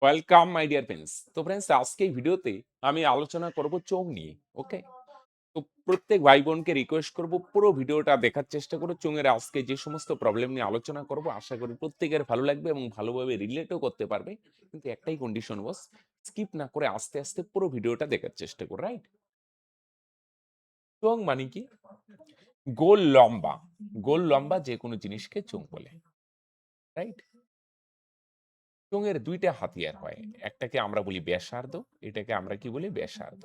Welcome my dear friends. তো friends, আজকে এই ভিডিওতে আমি আলোচনা করব চোখ নিয়ে। ওকে, তো প্রত্যেক ভাই বোনকে রিকোয়েস্ট করব পুরো ভিডিওটা দেখার চেষ্টা করো। চোখের আজকে যে সমস্ত প্রবলেম নিয়ে আলোচনা করব আশা করি প্রত্যেকের ভালো লাগবে এবং ভালোভাবে রিলেটও করতে পারবে। কিন্তু একটাই কন্ডিশন বস, স্কিপ না করে আস্তে আস্তে পুরো ভিডিওটা দেখার চেষ্টা করো, রাইট? চোখ মানে কি? গোল লম্বা, গোল লম্বা যে কোনো জিনিসকে চোখ বলে, রাইট? চোঙের দুইটা হাতিয়ার হয়, একটাকে আমরা বলি ব্যাসার্ধ, এটাকে আমরা কি বলি ব্যাসার্ধ।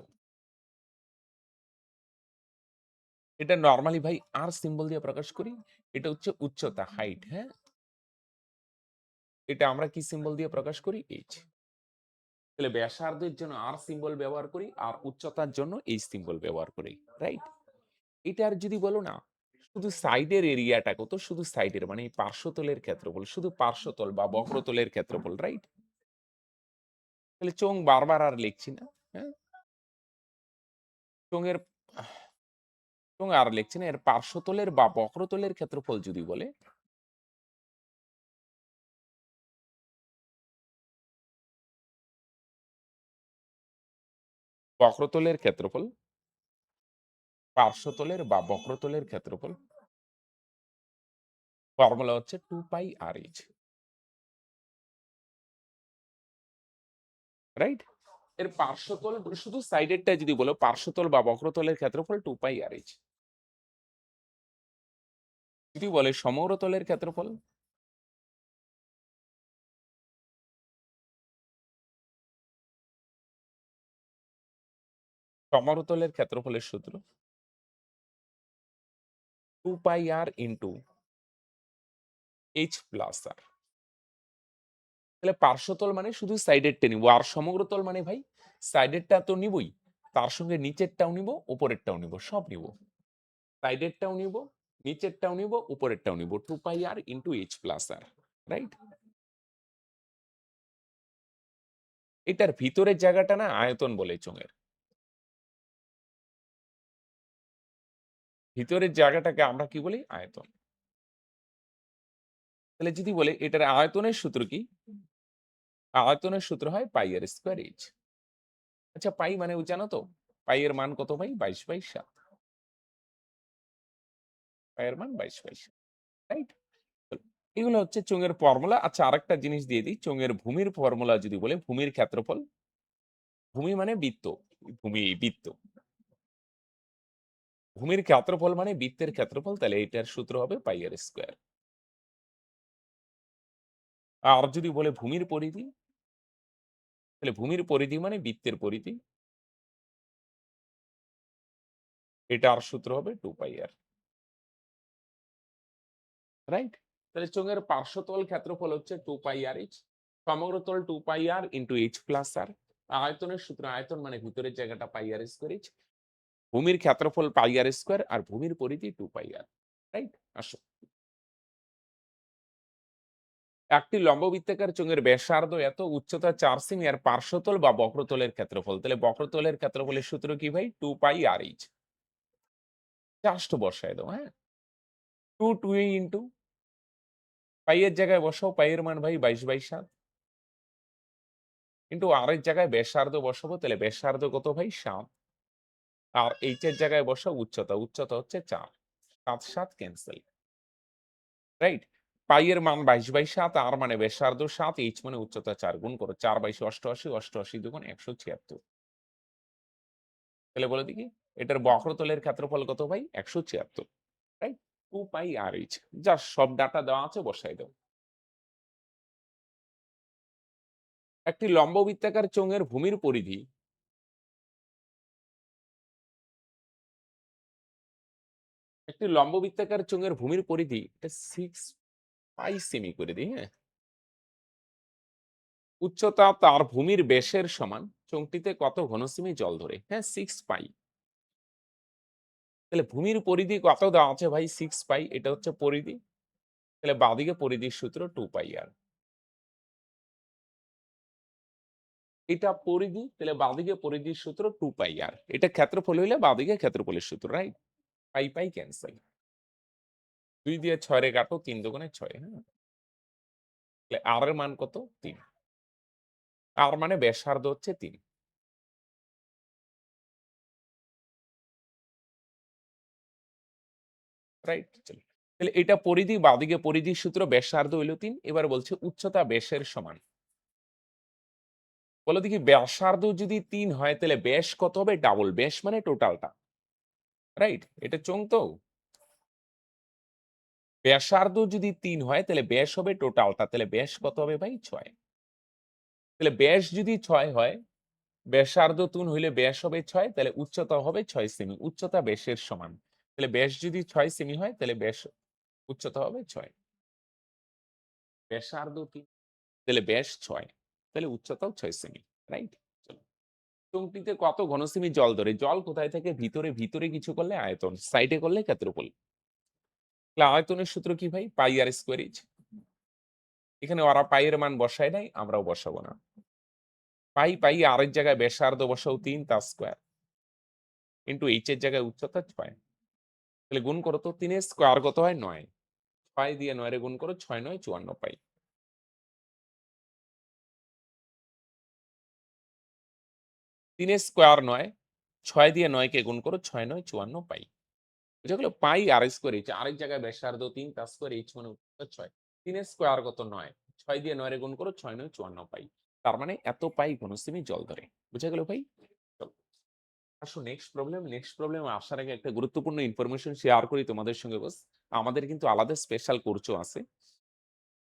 এটা নরমালি ভাই আর সিম্বল দিয়ে প্রকাশ করি। এটা হচ্ছে উচ্চতা, হাইট। হ্যাঁ, এটা আমরা কি সিম্বল দিয়ে প্রকাশ করি? এইচ। তাহলে ব্যাসার্ধের জন্য আর সিম্বল ব্যবহার করি আর উচ্চতার জন্য এইচ সিম্বল ব্যবহার করি, রাইট? এটার যদি বলো না শুধু সাইডের এরিয়াটা কত, শুধু সাইডের মানে এই পার্শ্বতলের ক্ষেত্রফল, শুধু পার্শ্বতল বা বক্রতলের ক্ষেত্রফল, রাইট? তাহলে চোঙ বারবার আর লিখছি না। হ্যাঁ, চোঙের চোঙ আর লিখছি না, এর পার্শ্বতলের বা বক্রতলের ক্ষেত্রফল যদি বলে, বক্রতলের ক্ষেত্রফল, পার্শ্বতলের বা বক্রতলের ক্ষেত্রফল, ফর্মুলা হচ্ছে 2 পাই আর এইচ, রাইট? এর পার্শ্বতল শুধু সাইডেরটা যদি বলো, পার্শ্বতল বা বক্রতলের ক্ষেত্রফল 2 পাই আর এইচ। যদি বলে সমগ্রতলের ক্ষেত্রফল, সমগ্রতলের ক্ষেত্রফলের সূত্র 2 পাই আর ইন্টু এইচ প্লাস আর। তাহলে পার্শ্বতল মানে শুধু সাইডেরটা নিব, আর সমগ্রতল মানে ভাই সাইডেরটা তো নিবই, তার সঙ্গে নিচেরটাও নিব, উপরেরটাও নিব, সব নিব। সাইডেরটাও নিব, নিচেরটাও নিব, উপরেরটাও নিব। 2 পাই আর ইন্টু এইচ প্লাস আর, রাইট? এটার ভিতরের জায়গাটা না আয়তন বলে চোঙের। ভিতরের জায়গাটাকে আমরা কি বলি? আয়তন। তাহলে যদি বলে এটার আয়তনের সূত্র কি? আয়তনের সূত্র হয় পাই আর স্কয়ার এইচ। আচ্ছা, পাই মানে জানো তো? পাই এর মান কত ভাই? 22/7। পাই এর মান 22/7, রাইট? এগুলো হচ্ছে চোঙের ফর্মুলা। আচ্ছা, আরেকটা জিনিস দিয়ে দিই। চোঙের ভূমির ফর্মুলা যদি বলে, ভূমির ক্ষেত্রফল, ভূমি মানে বৃত্ত, ভূমি বৃত্ত। ভূমির ক্ষেত্রফল মানে বৃত্তের ক্ষেত্রফল, তাহলে এটার সূত্র হবে পাই আর স্কয়ার। আর যদি বলে ভূমির পরিধি, তাহলে ভূমির পরিধি মানে বৃত্তের পরিধি, এটার সূত্র হবে 2 পাই আর, রাইট? তাহলে চোঙের পার্শ্বতল ক্ষেত্রফল হচ্ছে 2 পাই আর এইচ, সমগ্রতল 2 পাই আর ইন্টু এইচ প্লাস আর। আয়তনের সূত্র, আয়তন মানে ভিতরের জায়গাটা পাই আর স্কয়ার এইচ, ভূমির ক্ষেত্রফল পাই আর স্কয়ার, আর ভূমির পরিধি 2 পাই আর, রাইট? আসো, একটি লম্ববৃত্তাকার চোঙের ব্যাসার্ধ এত, উচ্চতা 4 সেমি, আর পার্শ্বতল বা বক্রতলের ক্ষেত্রফল। তাহলে বক্রতলের ক্ষেত্রফলের সূত্র কি ভাই? 2 পাই আর এইচ। জাস্ট বসায় দাও, হ্যাঁ? 2 2 ইন্টু পাই এর জায়গায় বসাও, পাই এর মান ভাই 22/7, কিন্তু আর এর জায়গায় ব্যাসার্ধ বসাবো, তাহলে ব্যাসার্ধ কত ভাই? 7। আর এইচ এর জায়গায় বসাও উচ্চতা, উচ্চতা হচ্ছে 4। 7 7 ক্যান্সেল, রাইট? পাই এর মান 22/7, আর মানে ব্যাসার্ধ 7, এইচ মানে উচ্চতা 4, গুণ করো 4/22 88, 88 দুগুণ 176। তাহলে বলে দেখি এটার বক্রতলের ক্ষেত্রফল কত ভাই? 176, রাইট? 2 পাই আর এইচ। জাস্ট সব ডাটা দেওয়া আছে, বসাই দাও। একটি লম্ববৃত্তাকার চোঙের ভূমির পরিধি, একটি লম্ববৃত্তাকার চোঙের ভূমির পরিধি এটা 6 পাই সেমি করে দিই, হ্যাঁ? উচ্চতা তার ভূমির ব্যাসের সমান, চোঙটিতে কত ঘন সেমি জল ধরে? হ্যাঁ, 6 পাই। তাহলে ভূমির পরিধি কত দেওয়া আছে ভাই? 6 পাই, এটা হচ্ছে পরিধি। তাহলে বাঁদিকে পরিধির সূত্র 2 পাই আর। এটা পরিধি, তাহলে বাঁদিকে পরিধির সূত্র 2 পাই আর। এটা ক্ষেত্রফল হইলে বাঁদিকে ক্ষেত্রফলের সূত্র, রাইট? পাই পাই ক্যান্সেল। 2 দিয়ে 6 রে কাটো, 3 দুগুণে 6, হ্যাঁ? তাহলে আর এর মান কত? 3। আর মানে ব্যাসার্ধ হচ্ছে 3, রাইট? চলো। তাহলে এটা পরিধি, বাঁদিকে পরিধির সূত্র, ব্যাসার্ধ হইল 3। এবার বলছে উচ্চতা ব্যাসের সমান। বলো দেখি ব্যাসার্ধ যদি 3 হয় তাহলে ব্যাস কত হবে? ডাবল। ব্যাস মানে টোটালটা, রাইট? এটা চোঙ তো। ব্যাসার্ধ যদি 3 হয় তাহলে ব্যাস হবে টোটালটা, তাহলে ব্যাস কত হবে ভাই? 6। তাহলে ব্যাস যদি 6 হয়, ব্যাসার্ধ 3 হইলে ব্যাস হবে 6, তাহলে উচ্চতা হবে 6 সেমি। উচ্চতা ব্যাসের সমান। তাহলে ব্যাস যদি 6 সেমি হয় তাহলে ব্যাস উচ্চতা হবে 6। ব্যাসার্ধ 3, তাহলে ব্যাস 6, তাহলে উচ্চতাও 6 সেমি, রাইট? চলো। চোঙটিতে কত ঘনসেমি জল ধরে? জল কোথায় থাকে? ভিতরে। ভিতরে কিছু করলে আয়তন, সাইডে করলে ক্ষেত্রফল। তাহলে আয়তনের সূত্র কি ভাই? পাই আর স্কোয়ার এইচ। এখানে ওরা পাই এর মান বসায় নাই, আমরাও বসাবো না। পাই পাই, আরেক জায়গায় ব্যাসার্ধ বসাও 3 তার স্কোয়ার, ইন্টু এইচ এর জায়গায় উচ্চতা 6। তাহলে গুণ করো তো, 3 এর স্কোয়ার কত হয়? 9। 6 দিয়ে 9 রে গুণ করো, 6 9 54 পাই। 3 এর স্কোয়ার 9, 6 দিয়ে 9 কে গুণ করো, 6 9 54 পাই। বুঝা গেল? পাই আর স্কোয়ার এইচ, আরেক জায়গায় ব্যাসার্ধ 3 তার স্কোয়ার, এইচ মানে উচ্চতা 6। 3 এর স্কোয়ার কত? 9। 6 দিয়ে 9 রে গুণ করো, 6 9 54 পাই। তার মানে এত পাই ঘনসেমি জল ধরে। বুঝা গেল ভাই? চলো। আসো নেক্সট প্রবলেম। নেক্সট প্রবলেম আসার আগে একটা গুরুত্বপূর্ণ ইনফরমেশন শেয়ার করি তোমাদের সঙ্গে বস। আমাদের কিন্তু আলাদা স্পেশাল কোর্সও আছে।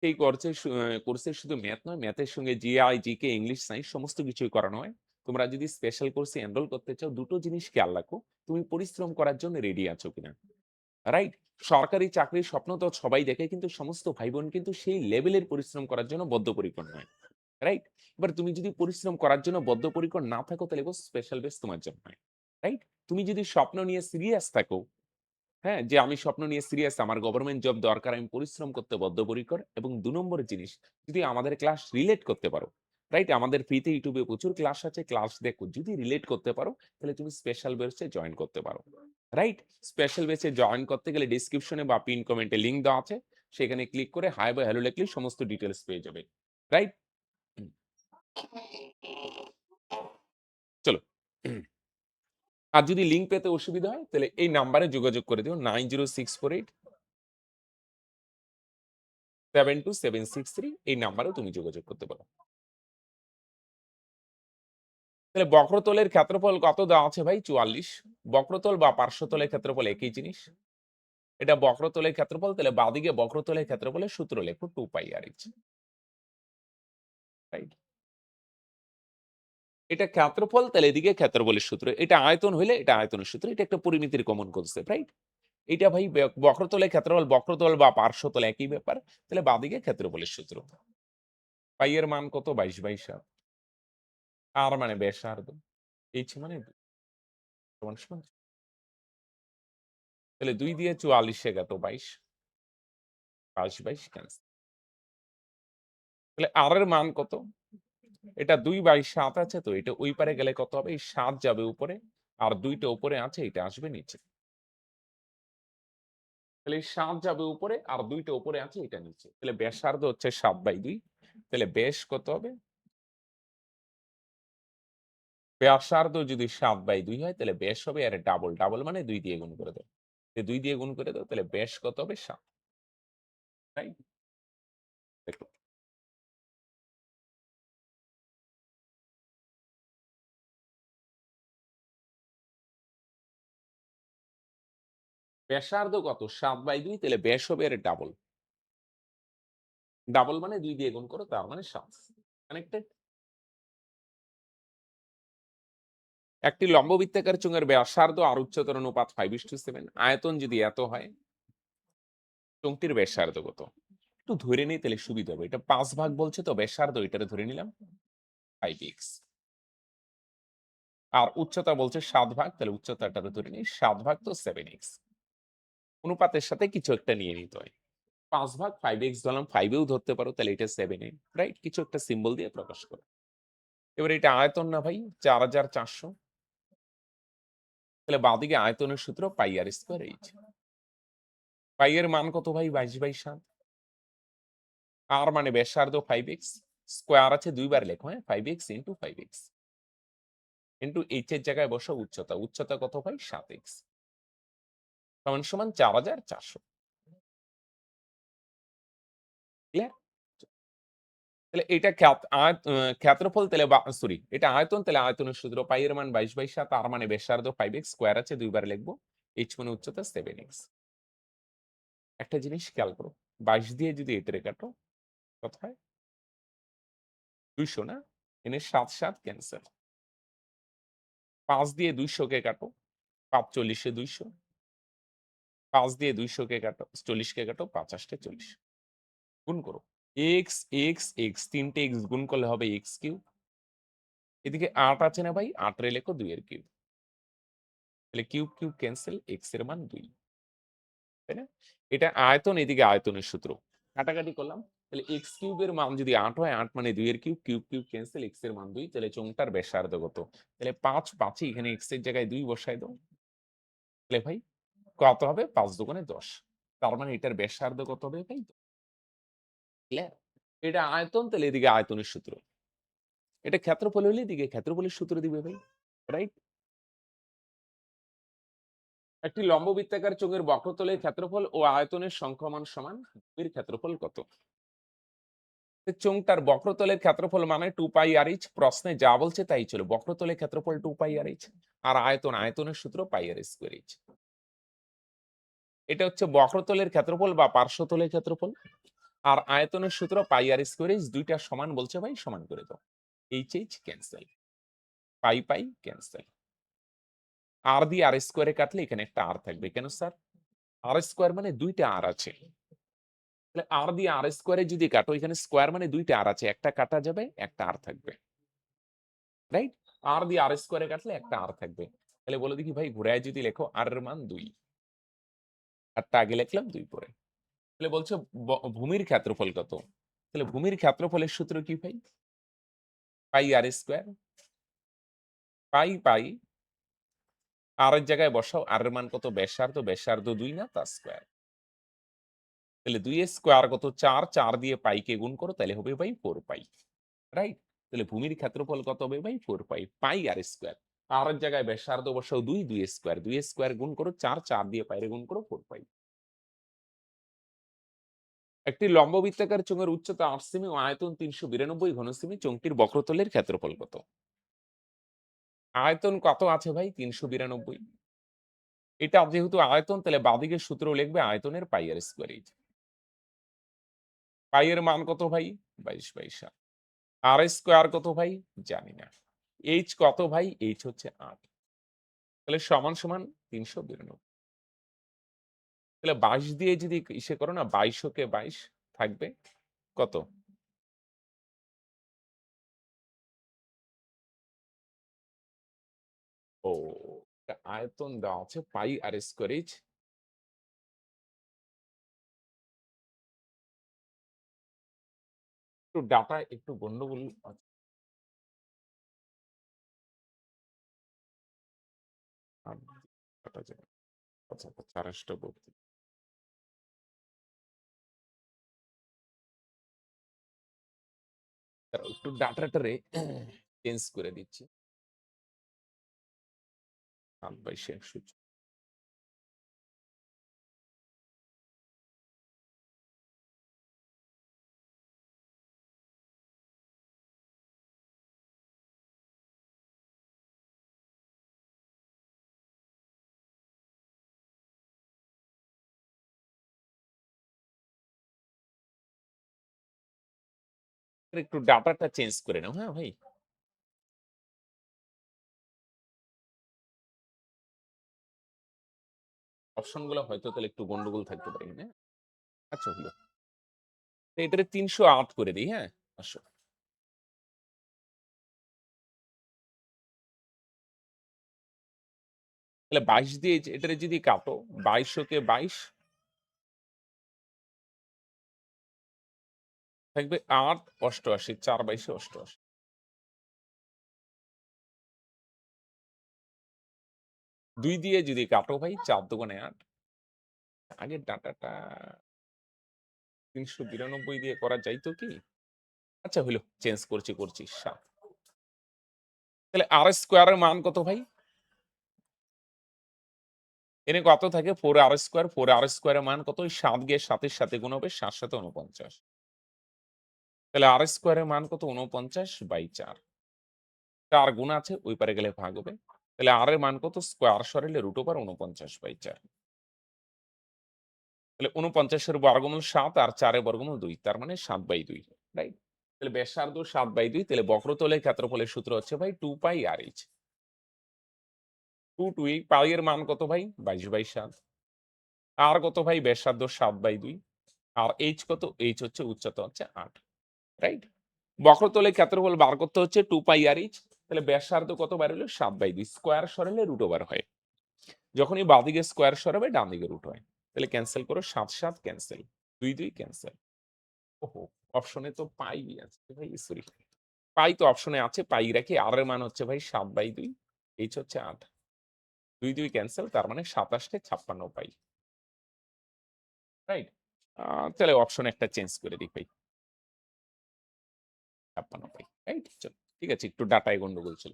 সেই কোর্সে শুধু ম্যাথ নয়, ম্যাথের সঙ্গে জিআই, জিকে, ইংলিশ, সায়েন্স সমস্ত কিছুই করানো হয়। তোমরা যদি স্পেশাল কোর্সে এনরোল করতে চাও, দুটো জিনিস খেয়াল রাখো। তুমি পরিশ্রম করার জন্য রেডি আছো কিনা, রাইট? সরকারি চাকরির স্বপ্ন তো সবাই দেখে, কিন্তু সমস্ত ভাই বোন কিন্তু সেই লেভেলের পরিশ্রম করার জন্য বদ্ধপরিকর নয়, রাইট? এবার তুমি যদি পরিশ্রম করার জন্য বদ্ধপরিকর না থাকো, তাহলে স্পেশাল বেস তোমার জন্য নয়, রাইট? তুমি যদি স্বপ্ন নিয়ে সিরিয়াস থাকো, হ্যাঁ, যে আমি স্বপ্ন নিয়ে সিরিয়াস, আমার গভর্নমেন্ট জব দরকার, আমি পরিশ্রম করতে বদ্ধপরিকর, এবং ২ নম্বর জিনিস, যদি আমাদের ক্লাস রিলেট করতে পারো, রাইট? আমাদের ফ্রিতে ইউটিউবে প্রচুর ক্লাস আছে, ক্লাস দেখো। যদি রিলেট করতে পারো তাহলে তুমি স্পেশাল বেসে জয়েন করতে পারো, রাইট? স্পেশাল বেসে জয়েন করতে গেলে ডেসক্রিপশনে বা পিন কমেন্টে লিংক দেওয়া আছে, সেখানে ক্লিক করে হাই বা হ্যালো লিখলেই সমস্ত ডিটেইলস পেয়ে যাবে, রাইট? চলো। আর যদি লিংক পেতে অসুবিধা হয় তাহলে এই নাম্বারে যোগাযোগ করে দিও, 9064872763। এই নাম্বারেও তুমি যোগাযোগ করতে পারো। তাহলে বক্রতলের ক্ষেত্রফল কত দেওয়া আছে ভাই? 44। বক্রতল বা পার্শ্বতলের ক্ষেত্রফল একই জিনিস। এটা বক্রতলের ক্ষেত্রফল, তাহলে বাঁদিকে বক্রতলের ক্ষেত্রফলের সূত্র লেখো, 2 পাই আর এইচ, রাইট? এটা ক্ষেত্রফল, তাহলে এদিকে ক্ষেত্রফলের সূত্র। এটা আয়তন হইলে এটা আয়তনের সূত্র। এটা একটা পরিমিতির কমন কনসেপ্ট, রাইট? এটা ভাই বক্রতলের ক্ষেত্রফল, বক্রতল বা পার্শ্বতল একই ব্যাপার। তাহলে বাঁদিকে ক্ষেত্রফলের সূত্র। পাই এর মান কত? 22/7। আর মানে ব্যাসার্ধ, এইচ মানে 2 সমান সমান। তাহলে 2 দিয়ে 44 এ কত? 22। 22/22 ক্যান্সেল। তাহলে আর এর মান কত? এটা 2/7 আছে, তো এটা ওই পারে গেলে কত হবে? এই 7 যাবে উপরে, আর 2 টা উপরে আছে, এটা আসবে নিচে। তাহলে এই 7 যাবে উপরে, আর 2 টা উপরে আছে, এটা নিচে। তাহলে ব্যাসার্ধ হচ্ছে 7/2। তাহলে ব্যাস কত হবে? ব্যাসার্ধ যদি 7/2 হয় তাহলে ব্যাস হবে আর ডাবল। ডাবল মানে 2 দিয়ে গুণ করে দাও। 2 দিয়ে গুণ করে দাও, তাহলে ব্যাস কত হবে? 7, রাইট? দেখো, ব্যাসার্ধ কত? 7/2, তাহলে ব্যাস হবে এর ডাবল। ডাবল মানে 2 দিয়ে গুণ করো, তার মানে 7। কানেক্টেড? একটি লম্ববৃত্তাকার চোঙের ব্যাসার্ধ আর উচ্চতার অনুপাত 5:7। আয়তন যদি এত হয়, চোঙটির ব্যাসার্ধ কত? একটু ধরে নিই তাহলে সুবিধা হবে। এটা 5 ভাগ বলছে, তো ব্যাসার্ধ এটারে ধরে নিলাম 5x। আর উচ্চতা বলছে 7 ভাগ, তাহলে উচ্চতাটারে ধরে নিই 7 ভাগ, তো 7x। অনুপাতের সাথে কিছু একটা নিয়ে নিতে হয়। 5 ভাগ 5x ধরলাম, 5 এও ধরতে পারো, তাহলে এটা 7a, রাইট? কিছু একটা সিম্বল দিয়ে প্রকাশ করো। এবার এটা আয়তন না ভাই? 4400। তাহলে বাঁদিকে আয়তনের সূত্র পাই আর স্কয়ার এইচ। পাই এর মান কত ভাই? 22/7। আর মানে ব্যাসার্ধ 5x। স্কোয়ার আছে দুইবার লেখো, হ্যাঁ, 5x into 5x into H এর জায়গায় বসো উচ্চতা, উচ্চতা কত ভাই 7x সমান সমান 4400। ক্লিয়ার? তাহলে এটা ক্ষেত্রফল তাহলে সরি এটা আয়তন, তাহলে আয়তনের সূত্র পাই এর মান 22/7, তার মানে ব্যাসার্ধ 5x, স্কোয়ার আছে দুইবার লিখবো, h মানে উচ্চতা 7x। একটা জিনিস খেয়াল করো, 22 দিয়ে যদি এটারে কাটো কত হয়? 200 না? এনে 7 7 ক্যান্সেল। 5 দিয়ে 200 কে কাটো, 5 40 200। 5 দিয়ে 200 কে কাটো, 40 কে কাটো, 5 8 40। গুণ করো। x x x তিনটে x গুণ করলে হবে x কিউব। এদিকে 8 আছে না ভাই? 8 রে লেখো 2 এর কিউব। তাহলে কিউব কিউব ক্যান্সেল, x এর মান 2। তাই না? এটা আয়তন, এদিকে আয়তনের সূত্র। কাটাকাটি করলাম। তাহলে x কিউবের মান যদি 8 হয়, 8 মানে 2 এর cube, cube cube cancel, x এর মান 2। তাহলে চোঙটার ব্যাসার্ধ কত? তাহলে 5 5 এখানে x এর জায়গায় 2 বসাই দাও। তাহলে ভাই কত হবে? 5 দুগুণে 10। তার মানে এটার ব্যাসার্ধ কত হবে ভাই? ক্লিয়ার? এটা আয়তন, তাহলে এদিকে আয়তনের সূত্র। এটা ক্ষেত্রফল হলে এদিকে ক্ষেত্রফলের সূত্র দিবে ভাই। রাইট? একটি লম্ব বৃত্তাকার চোঙের বক্রতলের ক্ষেত্রফল ও আয়তনের সংখ্যমান সমান ভূমির ক্ষেত্রফল কত? চোঙটার বক্রতলের ক্ষেত্রফল মানে 2 পাই আর এইচ, প্রশ্নে যা বলছে তাই ছিল। বক্রতলের ক্ষেত্রফল 2 পাই আর এইচ, আর আয়তনের সূত্র পাই আর স্কয়ার এইচ। এটা হচ্ছে বক্রতলের ক্ষেত্রফল বা পার্শ্বতলের ক্ষেত্রফল, আর আয়তনের সূত্র পাই আর স্কয়ার এইচ। দুইটা সমান বলছে ভাই, সমান করে দাও। এইচ এইচ ক্যান্সেল, পাই পাই ক্যান্সেল। আর দিয়ে আর স্কয়ারে কাটলে এখানে একটা আর থাকবে। কেন স্যার? আর স্কয়ার মানে দুইটা আর আছে। তাহলে আর দিয়ে আর স্কয়ারে যদি কাটো, এখানে স্কয়ার মানে দুইটা আর আছে, একটা কাটা যাবে, একটা আর থাকবে। রাইট? আর দিয়ে আর স্কয়ারে কাটলে একটা আর থাকবে। তাহলে বলে দেখি ভাই, ঘুরায় যদি লেখো আর এর মান 2, আরটা আগে লিখলাম 2 পরে। তাহলে বলছো ভূমির ক্ষেত্রফল কত? তাহলে ভূমির ক্ষেত্রফলের সূত্র কি ভাই? পাই আর স্কয়ার। পাই পাই আর এর জায়গায় বসাও, আর এর মান কত? ব্যাসার্ধ, ব্যাসার্ধ 2 না, তা স্কয়ার। তাহলে 2 এর স্কয়ার কত? 4, 4 দিয়ে পাইকে গুণ করো, তাহলে হবে ভাই 4 পাই। রাইট? তাহলে ভূমির ক্ষেত্রফল কত হবে ভাই? 4 পাই, পাই আর স্কয়ার। আর এর জায়গায় ব্যাসার্ধ বসাও 2, 2 স্কয়ার, 2 স্কয়ার গুণ করো 4, 4 দিয়ে পাইরে গুণ করো 4 পাই। একটি লম্ব বৃত্তাকার চোঙের উচ্চতা 8 সেমি ও আয়তন 392 ঘন সেমি, চোঙটির বক্রতলের ক্ষেত্রফল কত? আয়তন কত আছে ভাই? 392। এটা যেহেতু আয়তন, তাহলে বাঁদিকের সূত্র লিখবে আয়তনের পাই আর স্কয়ার এইচ। পাই এর মান কত ভাই? 22/7। আর স্কয়ার কত ভাই? জানি না। এইচ কত ভাই? এইচ হচ্ছে 8। তাহলে সমান সমান 392। তাহলে 22 দিয়ে যদি ইসে করো না, 22 কে 22 থাকবে কত? ও, আয়তন দেওয়া আছে পাই আর স্কয়ার এইচ। একটু ডাটা একটু গন্ডগোল আছে। আর কাটা যাবে। আচ্ছা আচ্ছা, 4 একটু ডাটাটারে চেঞ্জ করে দিচ্ছি। 7/100। একটু ডাটাটা চেঞ্জ করে নাও, হ্যাঁ ভাই? অপশন গুলো হয়তো তাহলে একটু গন্ডগোল থাকতে পারে, হ্যাঁ? আচ্ছা হলো। তো এটারে 308 করে দিই, হ্যাঁ? আসো। তাহলে 22 দিয়ে এটারে যদি কাটো, 22 কে 22 থাকবে 8 88, 4/22 88। 2 দিয়ে যদি কাটো ভাই, 4 দুগুণে 8। আগের ডাটাটা 392 দিয়ে করা যাইতো কি? আচ্ছা হইলো, চেঞ্জ করছি 7। তাহলে আর স্কোয়ারের মান কত ভাই? এখানে কত থাকে 4r স্কোয়ার, 4r স্কোয়ারের মান কত? ওই 7 গিয়ে 7 এর সাথে গুণ হবে, 7 7 49। তাহলে আর স্কোয়ারের মান কত? 49/4। 4 গুণ আছে, ওই পারে গেলে ভাগ হবে। তাহলে আর এর মান কত? স্কোয়ার সরাইলে √49/4। তাহলে 49 এর বর্গমূল 7 আর 4 এর বর্গমূল 2, তার মানে 7/2, রাইট? তাহলে ব্যাসার্ধ 7/2, তাহলে বক্রতলের ক্ষেত্রফলের সূত্র হচ্ছে ভাই 2 পাই আর এইচ। 2 এই পাই এর মান কত ভাই? 22/7। আর কত ভাই? ব্যাসার্ধ 7/2। আর এইচ কত? এইচ হচ্ছে উচ্চতা হচ্ছে 8, রাইট? বক্রতলের ক্ষেত্রফল বার করতে হচ্ছে 2 পাই আর এইচ। তাহলে ব্যাসার্ধ কত বার হলো? 7/2। স্কোয়ার সরালে √ওভার হয়। যখনই বাঁদিকে স্কোয়ার সরাবে ডান দিকে রুট হয়। তাহলে ক্যান্সেল করো, 7 7 ক্যান্সেল, 2 2 ক্যান্সেল। ওহো! অপশনে তো পাই আছে ভাই, সরি। পাই তো অপশনে আছে, পাই রাখি। আর এর মান হচ্ছে ভাই 7/2, এইচ হচ্ছে 8। 2 2 ক্যান্সেল, তার মানে 27 কে 56 পাই। রাইট? তাহলে অপশন একটা চেঞ্জ করে দিই ভাই। 56 পাই। রাইট? চলো। ঠিক আছে, একটু ডাটায় গন্ডগোল ছিল।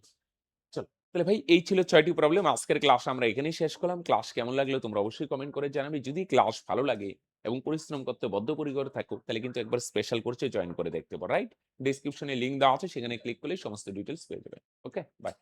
চলো। তাহলে ভাই এই ছিল ৬ টি প্রবলেম। আজকের ক্লাস আমরা এখানেই শেষ করলাম। ক্লাস কেমন লাগলো তোমরা অবশ্যই কমেন্ট করে জানাবে। যদি ক্লাস ভালো লাগে এবং পরিশ্রম করতে বদ্ধপরিকর থাকো, তাহলে কিন্তু একবার স্পেশাল কোর্সে জয়েন করে দেখতে পারো, রাইট? ডেসক্রিপশনে লিংক দেওয়া আছে, সেখানে ক্লিক করলেই সমস্ত ডিটেইলস পেয়ে যাবে। ওকে? বাই।